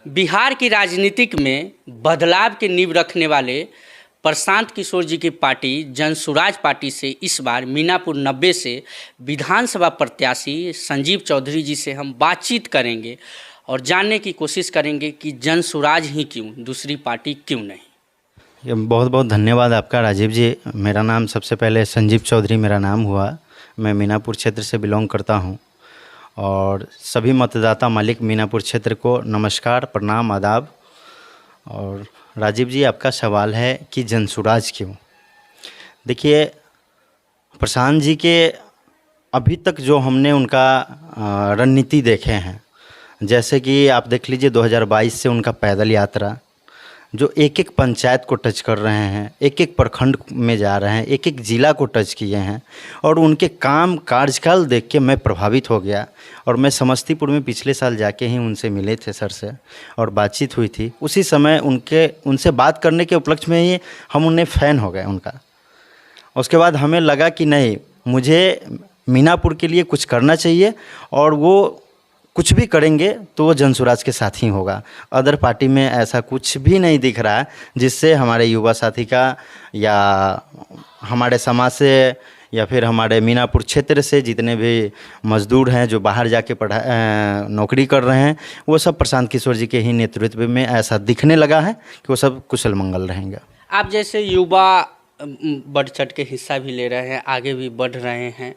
बिहार की राजनीतिक में बदलाव की नींव रखने वाले प्रशांत किशोर जी की पार्टी जनसुराज पार्टी से इस बार मीनापुर 90 से विधानसभा प्रत्याशी संजीव चौधरी जी से हम बातचीत करेंगे और जानने की कोशिश करेंगे कि जनसुराज ही क्यों, दूसरी पार्टी क्यों नहीं। ये बहुत बहुत धन्यवाद आपका राजीव जी। मेरा नाम सबसे पहले संजीव चौधरी मेरा नाम हुआ। मैं मीनापुर क्षेत्र से बिलोंग करता हूं और सभी मतदाता मालिक मीनापुर क्षेत्र को नमस्कार, प्रणाम, आदाब। और राजीव जी, आपका सवाल है कि जनसुराज क्यों। देखिए, प्रशांत जी के अभी तक जो हमने उनका रणनीति देखे हैं, जैसे कि आप देख लीजिए 2022 से उनका पैदल यात्रा जो एक एक पंचायत को टच कर रहे हैं, एक एक प्रखंड में जा रहे हैं, एक एक ज़िला को टच किए हैं और उनके काम कार्यकाल देख के मैं प्रभावित हो गया। और मैं समस्तीपुर में पिछले साल जाके ही उनसे मिले थे सर से और बातचीत हुई थी। उसी समय उनसे बात करने के उपलक्ष्य में ही हम उन्हें फ़ैन हो गए उनका। उसके बाद हमें लगा कि नहीं, मुझे मीनापुर के लिए कुछ करना चाहिए और वो कुछ भी करेंगे तो वो जनसुराज के साथ ही होगा। अदर पार्टी में ऐसा कुछ भी नहीं दिख रहा है जिससे हमारे युवा साथी का या हमारे समाज से या फिर हमारे मीनापुर क्षेत्र से जितने भी मजदूर हैं जो बाहर जाके नौकरी कर रहे हैं, वो सब प्रशांत किशोर जी के ही नेतृत्व में ऐसा दिखने लगा है कि वो सब कुशल मंगल रहेंगे। आप जैसे युवा बढ़ चढ़ के हिस्सा भी ले रहे हैं, आगे भी बढ़ रहे हैं,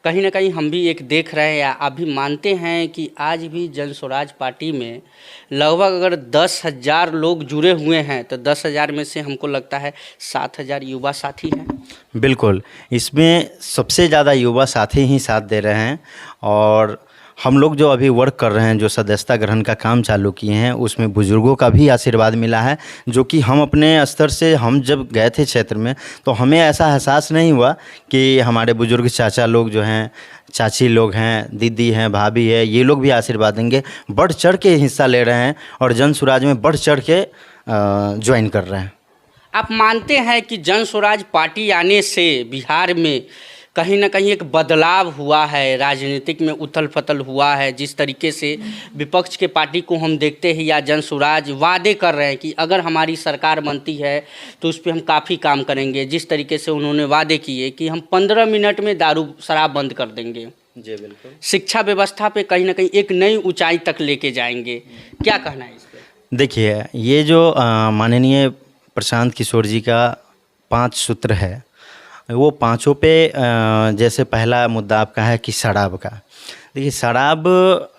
कहीं ना कहीं हम भी एक देख रहे हैं, आप भी मानते हैं कि आज भी जनसुराज पार्टी में लगभग अगर 10,000 लोग जुड़े हुए हैं तो 10,000 में से हमको लगता है 7,000 युवा साथी हैं। बिल्कुल, इसमें सबसे ज़्यादा युवा साथी ही साथ दे रहे हैं। और हम लोग जो अभी वर्क कर रहे हैं, जो सदस्यता ग्रहण का काम चालू किए हैं, उसमें बुजुर्गों का भी आशीर्वाद मिला है। जो कि हम अपने स्तर से हम जब गए थे क्षेत्र में तो हमें ऐसा एहसास नहीं हुआ कि हमारे बुजुर्ग चाचा लोग जो हैं, चाची लोग हैं, दीदी हैं, भाभी है, ये लोग भी आशीर्वाद देंगे। बढ़ चढ़ के हिस्सा ले रहे हैं और जनसुराज में बढ़ चढ़ के ज्वाइन कर रहे हैं। आप मानते हैं कि जनसुराज पार्टी आने से बिहार में कहीं ना कहीं एक बदलाव हुआ है, राजनीतिक में उथल पथल हुआ है। जिस तरीके से विपक्ष के पार्टी को हम देखते हैं या जनसुराज वादे कर रहे हैं कि अगर हमारी सरकार बनती है तो उस पर हम काफ़ी काम करेंगे। जिस तरीके से उन्होंने वादे किए कि हम 15 मिनट में दारू शराब बंद कर देंगे, जी बिल्कुल, शिक्षा व्यवस्था पे कहीं ना कहीं एक नई ऊंचाई तक लेके जाएंगे, क्या कहना है इस पर? देखिए, ये जो माननीय प्रशांत किशोर जी का 5 सूत्र है, वो पांचों पे जैसे पहला मुद्दा आपका है कि शराब का। देखिए, शराब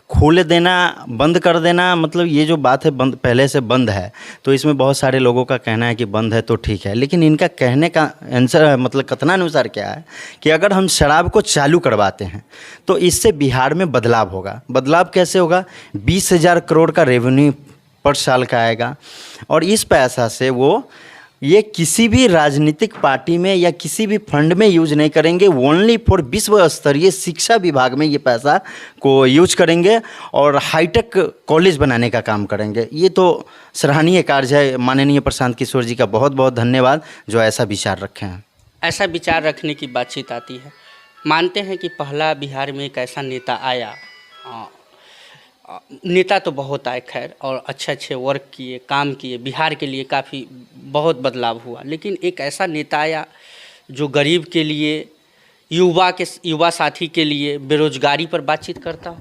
खोल देना, बंद कर देना, मतलब ये जो बात है बंद पहले से बंद है, तो इसमें बहुत सारे लोगों का कहना है कि बंद है तो ठीक है। लेकिन इनका कहने का आंसर मतलब कथनानुसार क्या है कि अगर हम शराब को चालू करवाते हैं तो इससे बिहार में बदलाव होगा। बदलाव कैसे होगा? 20,000 करोड़ का रेवेन्यू पर साल का आएगा और इस पैसा से वो ये किसी भी राजनीतिक पार्टी में या किसी भी फंड में यूज नहीं करेंगे, ओनली फॉर विश्व स्तरीय शिक्षा विभाग में ये पैसा को यूज करेंगे और हाईटेक कॉलेज बनाने का काम करेंगे। ये तो सराहनीय कार्य है। माननीय प्रशांत किशोर जी का बहुत बहुत धन्यवाद जो ऐसा विचार रखे हैं। ऐसा विचार रखने की बातचीत आती है। मानते हैं कि पहला बिहार में एक ऐसा नेता आया, नेता तो बहुत आए खैर और अच्छे अच्छे वर्क किए, काम किए, बिहार के लिए काफ़ी बहुत बदलाव हुआ, लेकिन एक ऐसा नेता आया जो गरीब के लिए, युवा साथी के लिए, बेरोजगारी पर बातचीत करता हो।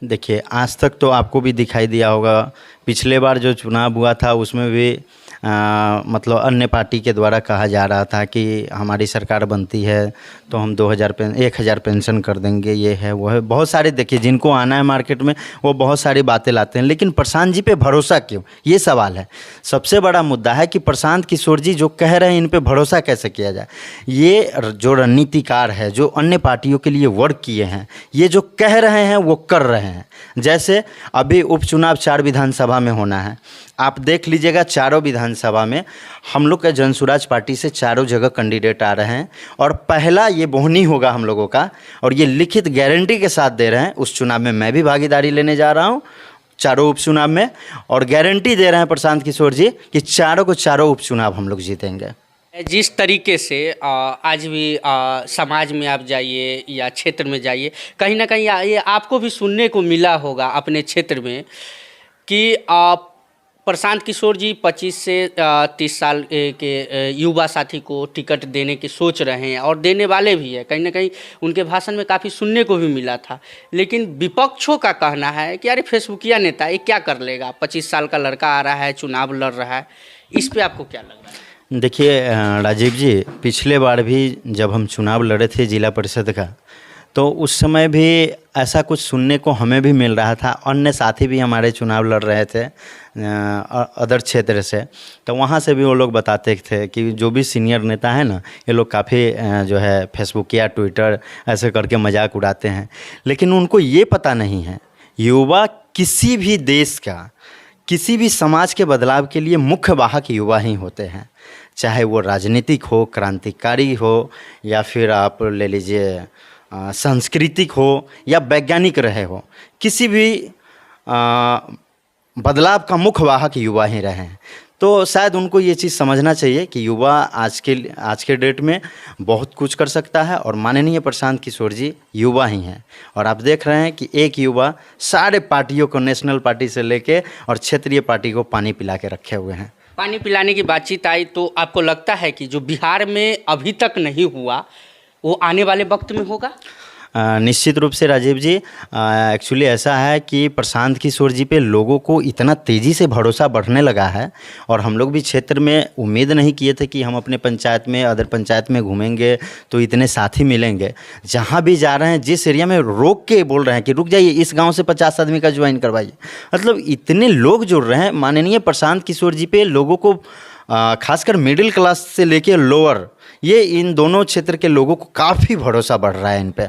देखिए, आज तक तो आपको भी दिखाई दिया होगा, पिछले बार जो चुनाव हुआ था उसमें भी मतलब अन्य पार्टी के द्वारा कहा जा रहा था कि हमारी सरकार बनती है तो हम 1,000 पेंशन कर देंगे, ये है वो है। बहुत सारे, देखिए, जिनको आना है मार्केट में वो बहुत सारी बातें लाते हैं, लेकिन प्रशांत जी पे भरोसा क्यों, ये सवाल है। सबसे बड़ा मुद्दा है कि प्रशांत किशोर जी जो कह रहे हैं इन पे भरोसा कैसे किया जाए। ये जो रणनीतिकार है, जो अन्य पार्टियों के लिए वर्क किए हैं, ये जो कह रहे हैं वो कर रहे हैं। जैसे अभी उपचुनाव 4 विधानसभा में होना है, आप देख लीजिएगा, चारों विधानसभा में हम लोग का जनसुराज पार्टी से चारों जगह कैंडिडेट आ रहे हैं और पहला ये बोहनी होगा हम लोगों का और ये लिखित गारंटी के साथ दे रहे हैं। उस चुनाव में मैं भी भागीदारी लेने जा रहा हूँ, चारों उपचुनाव में, और गारंटी दे रहे हैं प्रशांत किशोर जी कि चारों को चारों उपचुनाव हम लोग जीतेंगे। जिस तरीके से आज भी समाज में आप जाइए या क्षेत्र में जाइए, कहीं ना कहीं ये आपको भी सुनने को मिला होगा अपने क्षेत्र में कि प्रशांत किशोर जी 25 से 30 साल के युवा साथी को टिकट देने की सोच रहे हैं और देने वाले भी हैं। कहीं ना कहीं उनके भाषण में काफ़ी सुनने को भी मिला था, लेकिन विपक्षों का कहना है कि अरे फेसबुकिया नेता ये क्या कर लेगा, 25 साल का लड़का आ रहा है, चुनाव लड़ रहा है। इस पे आपको क्या लग रहा है? देखिए राजीव जी, पिछले बार भी जब हम चुनाव लड़े थे जिला परिषद का, तो उस समय भी ऐसा कुछ सुनने को हमें भी मिल रहा था। अन्य साथी भी हमारे चुनाव लड़ रहे थे अदर क्षेत्र से, तो वहाँ से भी वो लोग बताते थे कि जो भी सीनियर नेता है ना, ये लोग काफ़ी जो है फेसबुक या ट्विटर ऐसे करके मजाक उड़ाते हैं। लेकिन उनको ये पता नहीं है, युवा किसी भी देश का, किसी भी समाज के बदलाव के लिए मुख्य वाहक युवा ही होते हैं। चाहे वो राजनीतिक हो, क्रांतिकारी हो, या फिर आप ले लीजिए सांस्कृतिक हो या वैज्ञानिक रहे हो, किसी भी बदलाव का मुख्य वाहक युवा ही रहे हैं। तो शायद उनको ये चीज़ समझना चाहिए कि युवा आज के डेट में बहुत कुछ कर सकता है, और माननीय प्रशांत किशोर जी युवा ही हैं। और आप देख रहे हैं कि एक युवा सारे पार्टियों को, नेशनल पार्टी से लेके और क्षेत्रीय पार्टी को पानी पिला के रखे हुए हैं। पानी पिलाने की बातचीत आई तो आपको लगता है कि जो बिहार में अभी तक नहीं हुआ वो आने वाले वक्त में होगा? निश्चित रूप से राजीव जी, एक्चुअली ऐसा है कि प्रशांत किशोर जी पे लोगों को इतना तेज़ी से भरोसा बढ़ने लगा है, और हम लोग भी क्षेत्र में उम्मीद नहीं किए थे कि हम अपने पंचायत में, अदर पंचायत में घूमेंगे तो इतने साथी मिलेंगे। जहाँ भी जा रहे हैं, जिस एरिया में, रोक के बोल रहे हैं कि रुक जाइए, इस गांव से 50 आदमी का ज्वाइन करवाइए। मतलब इतने लोग जुड़ रहे हैं। माननीय प्रशांत किशोर जी पे लोगों को, खासकर मिडिल क्लास से लेके लोअर, ये इन दोनों क्षेत्र के लोगों को काफ़ी भरोसा बढ़ रहा है इन पे।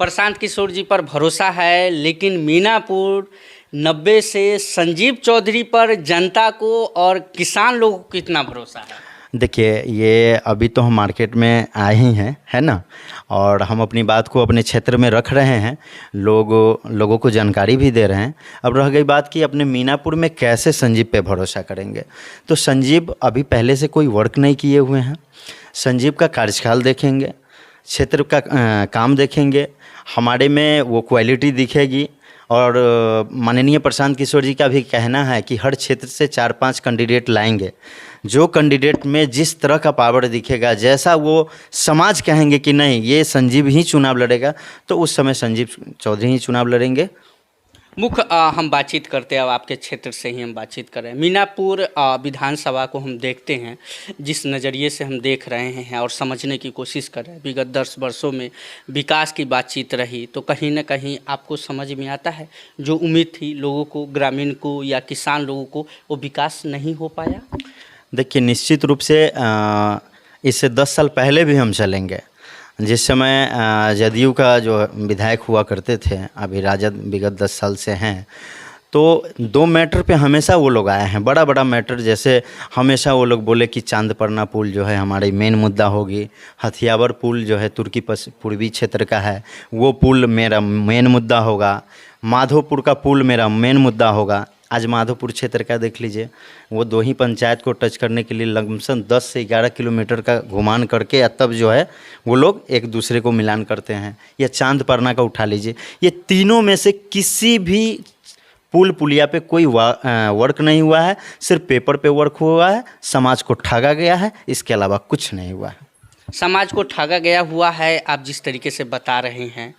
प्रशांत किशोर जी पर भरोसा है, लेकिन मीनापुर 90 से संजीव चौधरी पर जनता को और किसान लोगों को कितना भरोसा है? देखिए, ये अभी तो हम मार्केट में आए ही हैं, है ना, और हम अपनी बात को अपने क्षेत्र में रख रहे हैं, लोगों को जानकारी भी दे रहे हैं। अब रह गई बात कि अपने मीनापुर में कैसे संजीव पे भरोसा करेंगे, तो संजीव अभी पहले से कोई वर्क नहीं किए हुए हैं। संजीव का कार्यकाल देखेंगे, क्षेत्र का काम देखेंगे, हमारे में वो क्वालिटी दिखेगी। और माननीय प्रशांत किशोर जी का भी कहना है कि हर क्षेत्र से 4-5 कैंडिडेट लाएंगे। जो कैंडिडेट में जिस तरह का पावर दिखेगा, जैसा वो समाज कहेंगे कि नहीं ये संजीव ही चुनाव लड़ेगा, तो उस समय संजीव चौधरी ही चुनाव लड़ेंगे। मुख्य हम बातचीत करते हैं, अब आपके क्षेत्र से ही हम बातचीत कर रहे हैं। मीनापुर विधानसभा को हम देखते हैं, जिस नज़रिए से हम देख रहे हैं और समझने की कोशिश कर रहे हैं, विगत 10 वर्षों में विकास की बातचीत रही, तो कहीं ना कहीं आपको समझ में आता है जो उम्मीद थी लोगों को, ग्रामीण को या किसान लोगों को, वो विकास नहीं हो पाया? देखिए, निश्चित रूप से इससे 10 साल पहले भी हम चलेंगे, जिस समय जदयू का जो विधायक हुआ करते थे, अभी राजद विगत 10 साल से हैं, तो 2 मैटर पे हमेशा वो लोग आए हैं, बड़ा बड़ा मैटर। जैसे हमेशा वो लोग बोले कि चांदपरना पुल जो है हमारी मेन मुद्दा होगी, हथियावर पुल जो है तुर्की पूर्वी क्षेत्र का है, वो पुल मेरा मेन मुद्दा होगा, माधोपुर का पुल मेरा मेन मुद्दा होगा। आज माधोपुर क्षेत्र का देख लीजिए, वो 2 ही पंचायत को टच करने के लिए लगभग 10 से 11 किलोमीटर का घुमान करके तब जो है वो लोग एक दूसरे को मिलान करते हैं। या चांदपरना का उठा लीजिए, ये तीनों में से किसी भी पुल पुलिया पे कोई वर्क नहीं हुआ है, सिर्फ पेपर पे वर्क हुआ है, समाज को ठगा गया है, इसके अलावा कुछ नहीं हुआ है। समाज को ठगा गया हुआ है, आप जिस तरीके से बता रहे हैं।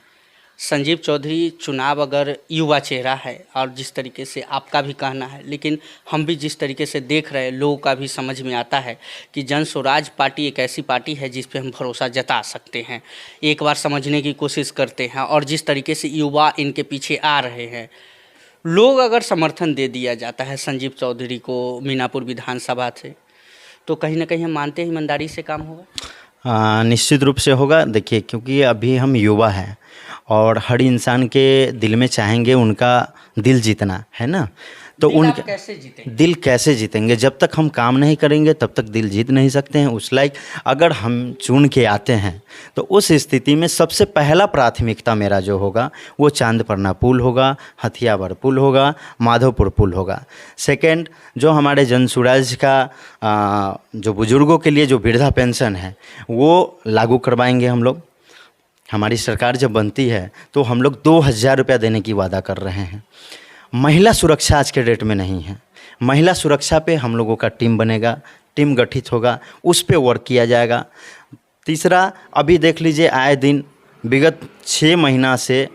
संजीव चौधरी चुनाव अगर युवा चेहरा है, और जिस तरीके से आपका भी कहना है, लेकिन हम भी जिस तरीके से देख रहे हैं, लोगों का भी समझ में आता है कि जन स्वराज पार्टी एक ऐसी पार्टी है जिस पे हम भरोसा जता सकते हैं, एक बार समझने की कोशिश करते हैं। और जिस तरीके से युवा इनके पीछे आ रहे हैं, लोग अगर समर्थन दे दिया जाता है संजीव चौधरी को मीनापुर विधानसभा से, तो कहीं ना कहीं हम मानते हैं ईमानदारी से काम होगा। निश्चित रूप से होगा। देखिए, क्योंकि अभी हम युवा हैं और हर इंसान के दिल में चाहेंगे उनका दिल जीतना, है ना, तो उनके कैसे जीतेंगे? दिल कैसे जीतेंगे? जब तक हम काम नहीं करेंगे तब तक दिल जीत नहीं सकते हैं। उस लायक अगर हम चुन के आते हैं, तो उस स्थिति में सबसे पहला प्राथमिकता मेरा जो होगा वो चांदपरना पुल होगा, हथियावर पुल होगा, माधोपुर पुल होगा। सेकंड, जो हमारे जन स्वराज का जो बुजुर्गों के लिए जो वृद्धा पेंशन है वो लागू करवाएंगे हम लोग। हमारी सरकार जब बनती है तो हम लोग 2000 रुपया देने की वादा कर रहे हैं। महिला सुरक्षा आज के डेट में नहीं है। महिला सुरक्षा पे हम लोगों का टीम बनेगा, टीम गठित होगा, उस पे वर्क किया जाएगा। तीसरा, अभी देख लीजिए आए दिन विगत 6 महीना से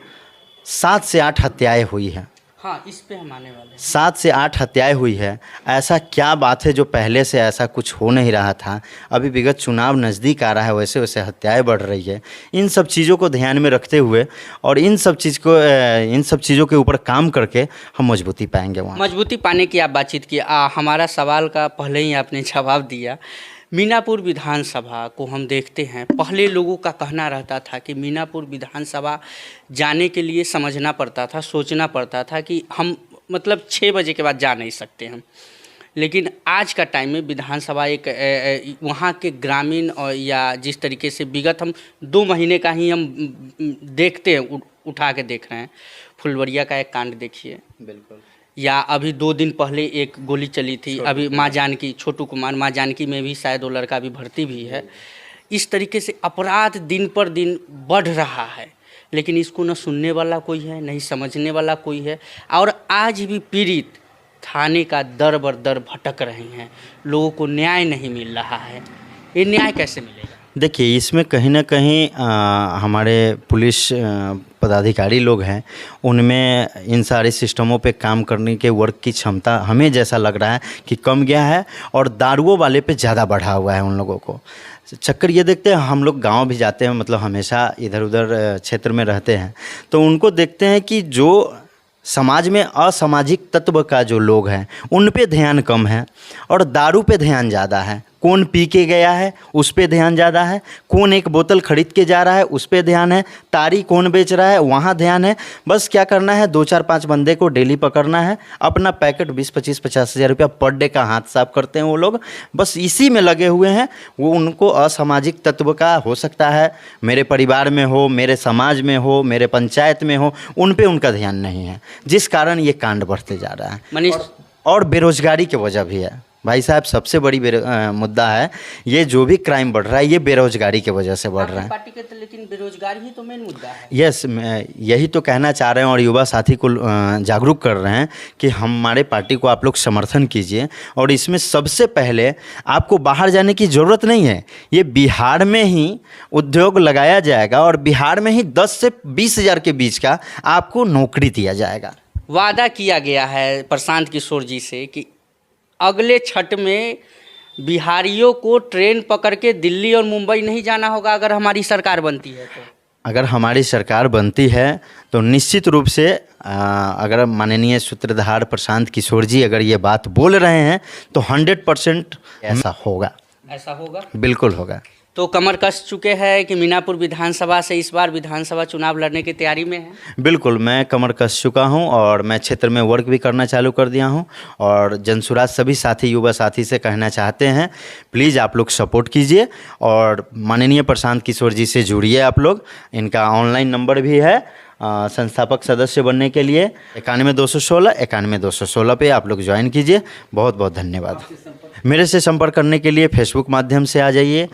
7 से 8 हत्याएं हुई हैं। हाँ, इस पे हम आने वाले हैं। 7 से 8 हत्याएं हुई है। ऐसा क्या बात है जो पहले से ऐसा कुछ हो नहीं रहा था? अभी विगत चुनाव नज़दीक आ रहा है, वैसे वैसे हत्याएं बढ़ रही है। इन सब चीज़ों को ध्यान में रखते हुए और इन सब चीज़ों के ऊपर काम करके हम मजबूती पाएंगे। वहाँ मजबूती पाने की आप बातचीत की, हमारा सवाल का पहले ही आपने जवाब दिया। मीनापुर विधानसभा को हम देखते हैं, पहले लोगों का कहना रहता था कि मीनापुर विधानसभा जाने के लिए समझना पड़ता था, सोचना पड़ता था कि हम मतलब 6 बजे के बाद जा नहीं सकते हम। लेकिन आज का टाइम में विधानसभा एक वहाँ के ग्रामीण और या जिस तरीके से विगत हम 2 महीने का ही हम देखते हैं, उठा के देख रहे हैं। फुलवरिया का एक कांड देखिए, बिल्कुल, या अभी 2 दिन पहले एक गोली चली थी, अभी माँ जानकी, छोटू कुमार माँ जानकी में भी शायद वो लड़का भी भर्ती भी है। इस तरीके से अपराध दिन पर दिन बढ़ रहा है, लेकिन इसको न सुनने वाला कोई है, नहीं समझने वाला कोई है। और आज भी पीड़ित थाने का दर बर दर भटक रहे हैं, लोगों को न्याय नहीं मिल रहा है। ये न्याय कैसे मिलेगा? देखिए, इसमें कहीं ना कहीं हमारे पुलिस पदाधिकारी लोग हैं, उनमें इन सारे सिस्टमों पे काम करने के वर्क की क्षमता हमें जैसा लग रहा है कि कम गया है, और दारुओं वाले पे ज़्यादा बढ़ा हुआ है उन लोगों को। चक्कर ये देखते हैं, हम लोग गांव भी जाते हैं, मतलब हमेशा इधर उधर क्षेत्र में रहते हैं, तो उनको देखते हैं कि जो समाज में असामाजिक तत्व का जो लोग हैं उन पे ध्यान कम है और दारू पे ध्यान ज़्यादा है। कौन पी के गया है उस पे ध्यान ज़्यादा है, कौन एक बोतल खरीद के जा रहा है उस पे ध्यान है, तारी कौन बेच रहा है वहाँ ध्यान है। बस क्या करना है, 2-4-5 बंदे को डेली पकड़ना है, अपना पैकेट 20-25-50 हज़ार रुपया पर डे का हाथ साफ करते हैं वो लोग, बस इसी में लगे हुए हैं। वो उनको असामाजिक तत्व का हो सकता है मेरे परिवार में हो, मेरे समाज में हो, मेरे पंचायत में हो, उन पे उनका ध्यान नहीं है, जिस कारण ये कांड बढ़ते जा रहा है। और बेरोजगारी की वजह भी है भाई साहब, सबसे बड़ी मुद्दा है ये, जो भी क्राइम बढ़ रहा है ये बेरोजगारी की वजह से बढ़ रहा है। पार्टी के तो लेकिन बेरोजगारी ही तो मेन मुद्दा है। यस, यही तो कहना चाह रहे हैं और युवा साथी को जागरूक कर रहे हैं कि हमारे पार्टी को आप लोग समर्थन कीजिए। और इसमें सबसे पहले आपको बाहर जाने की ज़रूरत नहीं है, ये बिहार में ही उद्योग लगाया जाएगा और बिहार में ही 10 से 20 हज़ार के बीच का आपको नौकरी दिया जाएगा। वादा किया गया है प्रशांत किशोर जी से कि अगले छठ में बिहारियों को ट्रेन पकड़ के दिल्ली और मुंबई नहीं जाना होगा अगर हमारी सरकार बनती है तो। अगर हमारी सरकार बनती है तो निश्चित रूप से अगर माननीय सूत्रधार प्रशांत किशोर जी अगर ये बात बोल रहे हैं तो 100% ऐसा होगा। ऐसा होगा, बिल्कुल होगा। तो कमर कस चुके हैं कि मीनापुर विधानसभा से इस बार विधानसभा चुनाव लड़ने की तैयारी में है? बिल्कुल, मैं कमर कस चुका हूं और मैं क्षेत्र में वर्क भी करना चालू कर दिया हूं। और जनसुराज सभी साथी, युवा साथी से कहना चाहते हैं, प्लीज़ आप लोग सपोर्ट कीजिए और माननीय प्रशांत किशोर जी से जुड़िए। आप लोग, इनका ऑनलाइन नंबर भी है संस्थापक सदस्य बनने के लिए 91-216 पे आप लोग ज्वाइन कीजिए। बहुत बहुत धन्यवाद। मेरे से संपर्क करने के लिए फेसबुक माध्यम से आ जाइए।